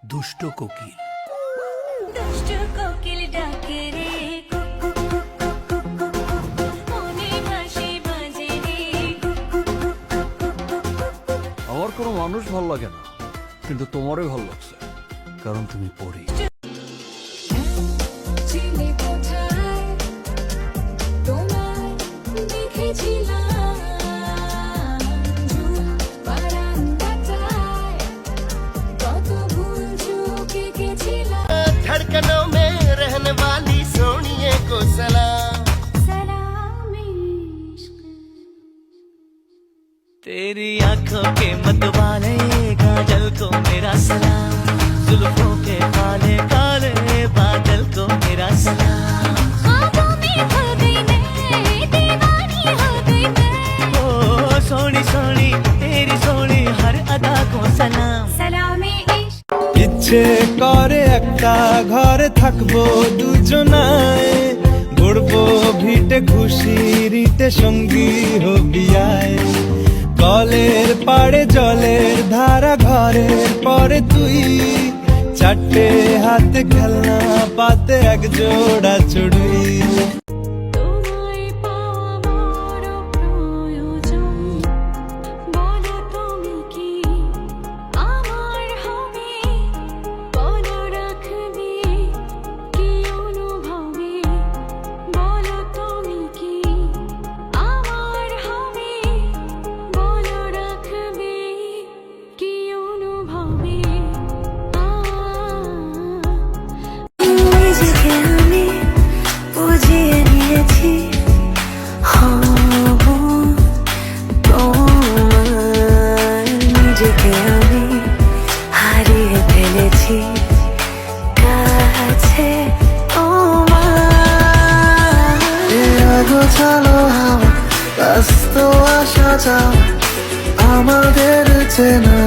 দুষ্ট কোকিল। দুষ্ট কোকিল ডাকে রে কুকু কুকু কুকু, মনে বাঁশি বাজে রে কুকু কুকু কুকু। আমার কোনো মানুষ ভাল লাগে না, কিন্তু তোমারই ভাল লাগছে, কারণ তুমি পড়ি। চিনি কোথায় তোমায় দেখেছিলাম, ঝুল বারান্দাটায় কত ভুল চুকে গেছিলাম। धड़कनों में रहने वाली सोनिए को सलाम। सलाम इश्क। तेरी आंखों के मतवाले काजल को मेरा सलाम, जुल्फों के काले काले बादल को मेरा सलाम। ख्वाबों में खो गई मैं, दीवानी हो गई मैं। ओ सोनी सोनी तेरी सोनी हर अदा को सलाम। सलाम इश्क। ইচ্ছে করে একটা ঘরে থাকবো দুজনায়, গড়বো ভিটে খুশিরিতে সঙ্গী হবিয়ায়। কলের পাড়ে জলের ধারা ঘরের পরে তুই, চারটে হাতে খেলনা পাতে এক জোড়া চড়ুই। তোমায় পাওয়া বড় প্রয়োজন, বলো তুমি কি আমার হবে, বলো রাখবে কি অনুভবে, বলো তুমি কি আমার হবে, বলো রাখবে কি অনুভবে। নিজেকে আমি বুঝিয়ে নিয়েছি, হব তোমার। নিজেকে আমি হারিয়ে ফেলেছি কাছে তোমার। গোছালো হাওয়া ব্যস্ত আসা যাওয়া আমাদের চেনা